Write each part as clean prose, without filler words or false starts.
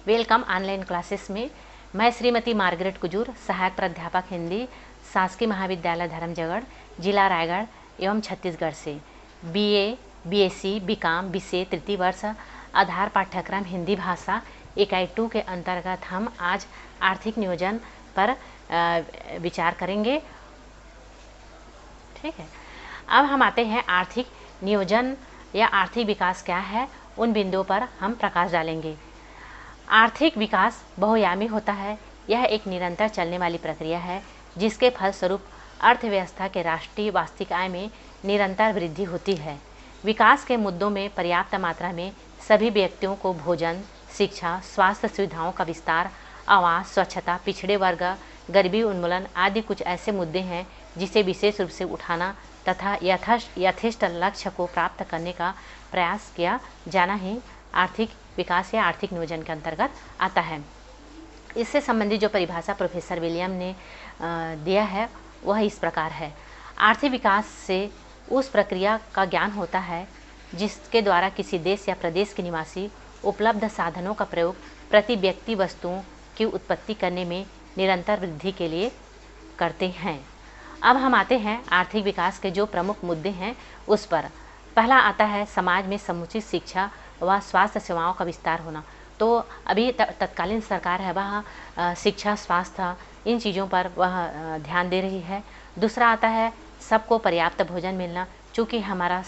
Welcome online classes में। मैं Shrimati Margaret Kujur, सहायक प्राध्यापक हिंदी, शासकीय महाविद्यालय धर्मजयगढ़, जिला रायगढ़ एवं छत्तीसगढ़ से BA, BSc, BCom, BCA तृतीय वर्ष आधार पाठ्यक्रम हिंदी भाषा इकाई 2 के अंतर्गत हम आज आर्थिक नियोजन पर विचार करेंगे। ठीक है, अब हम आते हैं आर्थिक नियोजन या आर्थिक विकास क्या है, उन बिंदुओं पर हम प्रकाश डालेंगे। आर्थिक विकास बहुआयामी होता है। यह एक निरंतर चलने वाली प्रक्रिया है जिसके फलस्वरूप अर्थव्यवस्था के राष्ट्रीय वार्षिक आय में निरंतर वृद्धि होती है। विकास के मुद्दों में पर्याप्त मात्रा में सभी व्यक्तियों को भोजन, शिक्षा, स्वास्थ्य सुविधाओं का विस्तार, आवास, स्वच्छता, पिछड़े वर्ग, गरीबी उन्मूलन आदि कुछ ऐसे मुद्दे हैं जिसे विशेष रूप से उठाना तथा यथेष्ट लक्ष्य को प्राप्त करने का प्रयास किया जाना ही आर्थिक विकास या आर्थिक नियोजन के अंतर्गत आता है। इससे संबंधित जो परिभाषा प्रोफेसर विलियम ने दिया है वह इस प्रकार है। आर्थिक विकास से उस प्रक्रिया का ज्ञान होता है जिसके द्वारा किसी देश या प्रदेश के निवासी उपलब्ध साधनों का प्रयोग प्रति व्यक्ति वस्तुओं की उत्पत्ति करने में निरंतर वृद्धि के लिए करते हैं। अब हम आते हैं आर्थिक विकास के जो प्रमुख मुद्दे हैं उस पर। पहला आता है समाज में समुचित शिक्षा व स्वास्थ्य सेवाओं का विस्तार होना। तो अभी तत्कालीन सरकार है वह शिक्षा, स्वास्थ्य इन चीज़ों पर वह ध्यान दे रही है। दूसरा आता है सबको पर्याप्त भोजन मिलना, चूँकि हमारा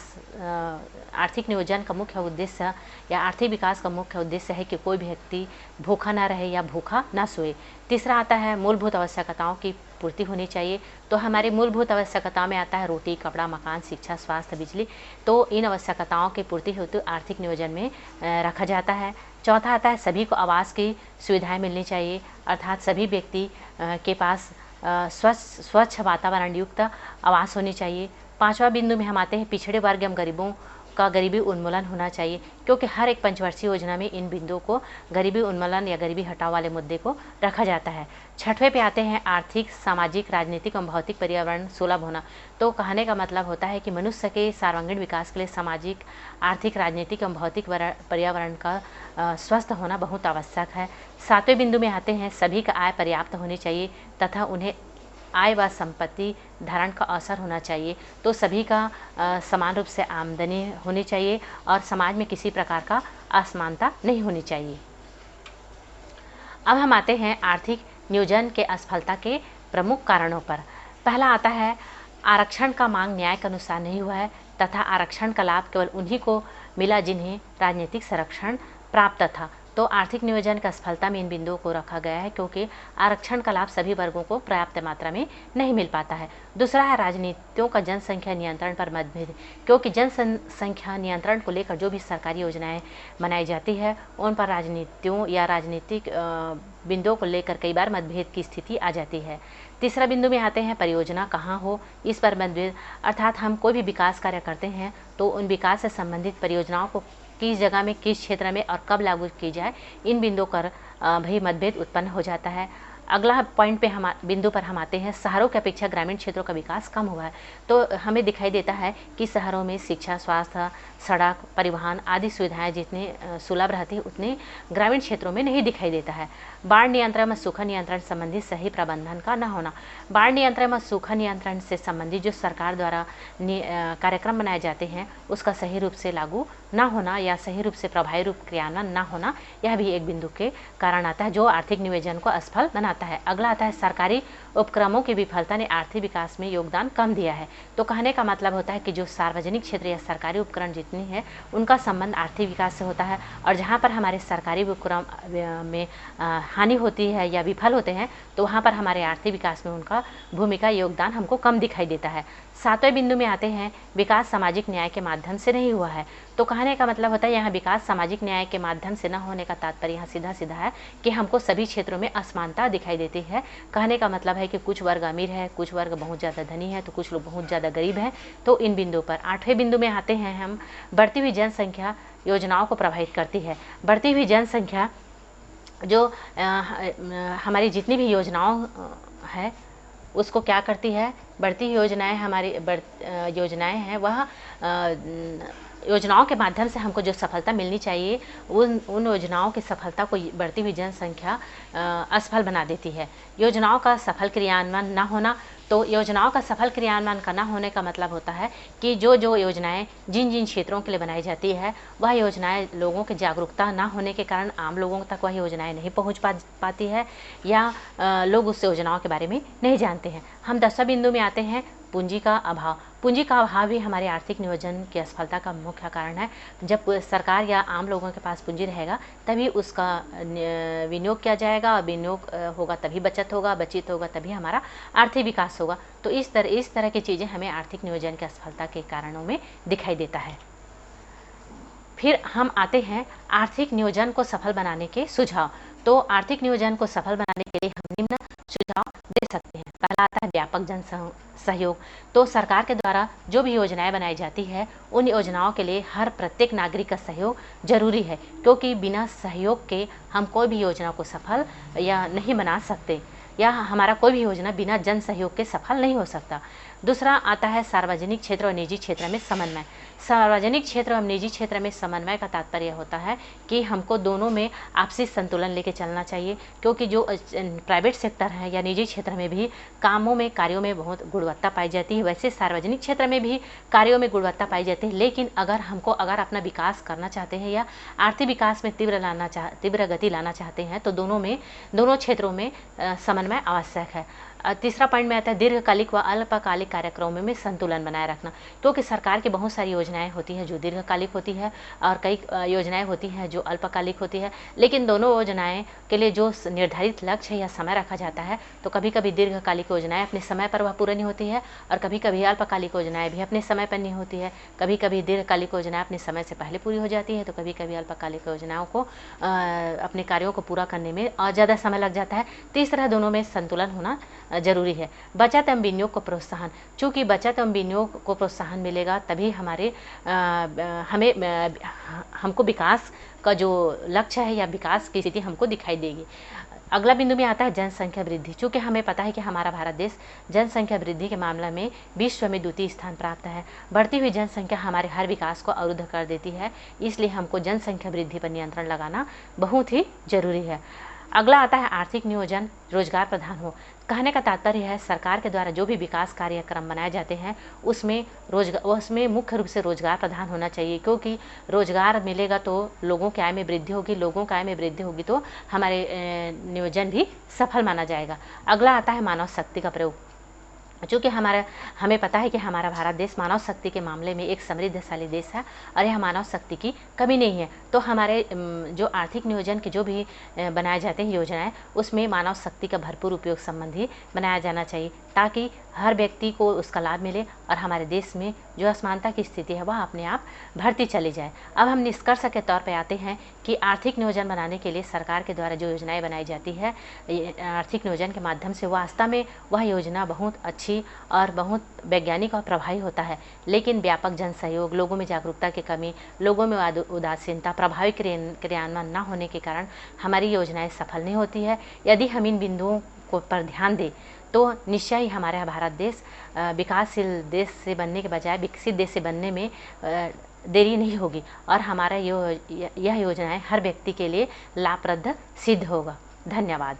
आर्थिक नियोजन का मुख्य उद्देश्य या आर्थिक विकास का मुख्य उद्देश्य है कि कोई भी व्यक्ति भूखा ना रहे या भूखा ना सोए। तीसरा आता है मूलभूत आवश्यकताओं की पूर्ति होनी चाहिए। तो हमारी मूलभूत आवश्यकताओं में आता है रोटी, कपड़ा, मकान, शिक्षा, स्वास्थ्य, बिजली। तो इन आवश्यकताओं की पूर्ति हेतु आर्थिक नियोजन में रखा जाता है। चौथा आता है सभी को आवास की सुविधाएँ मिलनी चाहिए, अर्थात सभी व्यक्ति के पास स्वच्छ वातावरण युक्त आवास होनी चाहिए। पांचवा बिंदु में हम आते हैं पिछड़े वर्ग एवं गरीबों का गरीबी उन्मूलन होना चाहिए, क्योंकि हर एक पंचवर्षीय योजना में इन बिंदुओं को गरीबी उन्मूलन या गरीबी हटाओ वाले मुद्दे को रखा जाता है। छठवें पे आते हैं आर्थिक, सामाजिक, राजनीतिक एवं भौतिक पर्यावरण सुलभ होना। तो कहने का मतलब होता है कि मनुष्य के सर्वांगीण विकास के लिए सामाजिक, आर्थिक, राजनीतिक एवं भौतिक पर्यावरण का स्वस्थ होना बहुत आवश्यक है। सातवें बिंदु में आते हैं सभी का आय पर्याप्त होनी चाहिए तथा उन्हें आय व संपत्ति धारण का अवसर होना चाहिए। तो सभी का समान रूप से आमदनी होनी चाहिए और समाज में किसी प्रकार का असमानता नहीं होनी चाहिए। अब हम आते हैं आर्थिक नियोजन के असफलता के प्रमुख कारणों पर। पहला आता है आरक्षण का मांग न्याय के अनुसार नहीं हुआ है तथा आरक्षण का लाभ केवल उन्हीं को मिला जिन्हें राजनीतिक संरक्षण प्राप्त था। तो आर्थिक नियोजन का असफलता में इन बिंदुओं को रखा गया है, क्योंकि आरक्षण का लाभ सभी वर्गों को पर्याप्त मात्रा में नहीं मिल पाता है। दूसरा है राजनीतियों का जनसंख्या नियंत्रण पर मतभेद, क्योंकि जनसंख्या नियंत्रण को लेकर जो भी सरकारी योजनाएं बनाई जाती है उन पर राजनीतियों या राजनीतिक बिंदुओं को लेकर कई बार मतभेद की स्थिति आ जाती है। तीसरा बिंदु में आते हैं परियोजना कहाँ हो, इस पर मतभेद, अर्थात हम कोई भी विकास कार्य करते हैं तो उन विकास से संबंधित परियोजनाओं को किस जगह में, किस क्षेत्र में और कब लागू की जाए, इन बिंदुओं पर भी मतभेद उत्पन्न हो जाता है। अगला पॉइंट पे बिंदु पर हम आते हैं शहरों की अपेक्षा ग्रामीण क्षेत्रों का विकास कम हुआ है। तो हमें दिखाई देता है कि शहरों में शिक्षा, स्वास्थ्य, सड़क, परिवहन आदि सुविधाएं जितनी सुलभ रहती है उतनी ग्रामीण क्षेत्रों में नहीं दिखाई देता है। बाढ़ नियंत्रण व सूखा नियंत्रण संबंधी सही प्रबंधन का न होना। बाढ़ नियंत्रण व सूखा नियंत्रण से संबंधित जो सरकार द्वारा कार्यक्रम बनाए जाते हैं उसका सही रूप से लागू न होना या सही रूप से प्रभावी रूप क्रियान्वयन न होना, यह भी एक बिंदु के कारण आता है जो आर्थिक नियोजन को असफल बनाता है। अगला आता है सरकारी उपक्रमों की विफलता ने आर्थिक विकास में योगदान कम दिया है। तो कहने का मतलब होता है कि जो सार्वजनिक क्षेत्र या सरकारी उपक्रम जितनी है उनका संबंध आर्थिक विकास से होता है, और जहाँ पर हमारे सरकारी उपक्रम में हानि होती है या विफल होते हैं तो वहाँ पर हमारे आर्थिक विकास में उनका भूमिका, योगदान हमको कम दिखाई देता है। सातवें बिंदु में आते हैं विकास सामाजिक न्याय के माध्यम से नहीं हुआ है। तो कहने का मतलब होता है यहाँ विकास सामाजिक न्याय के माध्यम से न होने का तात्पर्य यहाँ सीधा सीधा है कि हमको सभी क्षेत्रों में असमानता दिखाई देती है। कहने का मतलब है कि कुछ वर्ग अमीर है, कुछ वर्ग बहुत ज़्यादा धनी है, तो कुछ लोग बहुत ज़्यादा गरीब हैं। तो इन बिंदु पर आठवें बिंदु में आते हैं हम बढ़ती हुई जनसंख्या योजनाओं को प्रभावित करती है। बढ़ती हुई जनसंख्या जो हमारी जितनी भी योजनाओं है उसको क्या करती है, बढ़ती योजनाएं, हमारी योजनाएं हैं वह योजनाओं के माध्यम से हमको जो सफलता मिलनी चाहिए उन योजनाओं की सफलता को बढ़ती हुई जनसंख्या असफल बना देती है। योजनाओं का सफल क्रियान्वयन न होना, तो योजनाओं का सफल क्रियान्वयन का न होने का मतलब होता है कि जो जो योजनाएं जिन जिन क्षेत्रों के लिए बनाई जाती है वह योजनाएं लोगों की जागरूकता न होने के कारण आम लोगों तक वह योजनाएं नहीं पहुंच पाती है, या लोग उस योजनाओं के बारे में नहीं जानते हैं। हम 10वें बिंदु में आते हैं, पूंजी का अभाव। पूंजी का अभाव भी हमारे आर्थिक नियोजन की असफलता का मुख्य कारण है। जब सरकार या आम लोगों के पास पूंजी रहेगा तभी उसका विनियोग किया जाएगा, और विनियोग होगा तभी बचत होगा, बचत होगा तभी हमारा आर्थिक विकास होगा। तो इस तरह की चीज़ें हमें आर्थिक नियोजन की असफलता के कारणों में दिखाई देता है। फिर हम आते हैं आर्थिक नियोजन को सफल बनाने के सुझाव। तो आर्थिक नियोजन को सफल बनाने के लिए हम निम्न सुझाव दे सकते हैं। पहला आता है व्यापक जन सहयोग। तो सरकार के द्वारा जो भी योजनाएं बनाई जाती है उन योजनाओं के लिए हर प्रत्येक नागरिक का सहयोग जरूरी है, क्योंकि बिना सहयोग के हम कोई भी योजना को सफल या नहीं बना सकते, या हमारा कोई भी योजना बिना जन सहयोग के सफल नहीं हो सकता। दूसरा आता है सार्वजनिक क्षेत्र और निजी क्षेत्र में समन्वय। सार्वजनिक क्षेत्र और निजी क्षेत्र में समन्वय का तात्पर्य होता है कि हमको दोनों में आपसी संतुलन लेके चलना चाहिए, क्योंकि जो प्राइवेट सेक्टर है या निजी क्षेत्र में भी कार्यों में बहुत गुणवत्ता पाई जाती है, वैसे सार्वजनिक क्षेत्र में भी कार्यों में गुणवत्ता पाई जाती है। लेकिन अगर अपना विकास करना चाहते हैं या आर्थिक विकास में तीव्र गति लाना चाहते हैं तो दोनों क्षेत्रों में समन्वय आवश्यक है। तीसरा पॉइंट में आता है दीर्घकालिक व अल्पकालिक कार्यक्रमों में संतुलन बनाए रखना, क्योंकि सरकार की बहुत सारी योजनाएं होती हैं जो दीर्घकालिक होती है और कई योजनाएं होती हैं जो अल्पकालिक होती है। लेकिन दोनों योजनाएं के लिए जो निर्धारित लक्ष्य या समय रखा जाता है, तो कभी कभी दीर्घकालिक योजनाएं अपने समय पर वह पूरी नहीं होती है, और कभी कभी अल्पकालिक योजनाएं भी अपने समय पर नहीं होती है। कभी कभी दीर्घकालिक योजनाएं अपने समय से पहले पूरी हो जाती है, तो कभी कभी अल्पकालिक योजनाओं को अपने कार्यों को पूरा करने में और ज़्यादा समय लग जाता है। तो इस तरह दोनों में संतुलन होना जरूरी है। बचत एवं विनियोग को प्रोत्साहन। चूँकि बचत एवं विनियोग को प्रोत्साहन मिलेगा तभी हमको विकास का जो लक्ष्य है या विकास की स्थिति हमको दिखाई देगी। अगला बिंदु में आता है जनसंख्या वृद्धि। चूँकि हमें पता है कि हमारा भारत देश जनसंख्या वृद्धि के मामले में विश्व में द्वितीय स्थान प्राप्त है। बढ़ती हुई जनसंख्या हमारे हर विकास को अवरुद्ध कर देती है, इसलिए हमको जनसंख्या वृद्धि पर नियंत्रण लगाना बहुत ही जरूरी है। अगला आता है आर्थिक नियोजन रोजगार प्रधान हो। कहने का तात्पर्य है सरकार के द्वारा जो भी विकास कार्यक्रम बनाए जाते हैं उसमें मुख्य रूप से रोजगार प्रदान होना चाहिए, क्योंकि रोजगार मिलेगा तो लोगों की आय में वृद्धि होगी, लोगों की आय में वृद्धि होगी तो हमारे नियोजन भी सफल माना जाएगा। अगला आता है मानव शक्ति का प्रयोग। चूँकि हमें पता है कि हमारा भारत देश मानव शक्ति के मामले में एक समृद्धशाली देश है और यह मानव शक्ति की कमी नहीं है। तो हमारे जो आर्थिक नियोजन के जो भी बनाए जाते हैं योजनाएं, उसमें मानव शक्ति का भरपूर उपयोग संबंधी बनाया जाना चाहिए, ताकि हर व्यक्ति को उसका लाभ मिले और हमारे देश में जो असमानता की स्थिति है वह अपने आप बढ़ती चली जाए। अब हम निष्कर्ष के तौर पर आते हैं कि आर्थिक नियोजन बनाने के लिए सरकार के द्वारा जो योजनाएं बनाई जाती है आर्थिक नियोजन के माध्यम से, वास्तव में वह योजना बहुत अच्छी और बहुत वैज्ञानिक और प्रभावी होता है। लेकिन व्यापक जन सहयोग, लोगों में जागरूकता की कमी, लोगों में उदासीनता, प्रभावी क्रियान्वयन न होने के कारण हमारी योजनाएं सफल नहीं होती है। यदि हम इन बिंदुओं को पर ध्यान दें तो निश्चय ही हमारा भारत देश विकासशील देश से बनने के बजाय विकसित देश से बनने में देरी नहीं होगी, और हमारा यह योजनाएं हर व्यक्ति के लिए लाभप्रद सिद्ध होगा। धन्यवाद।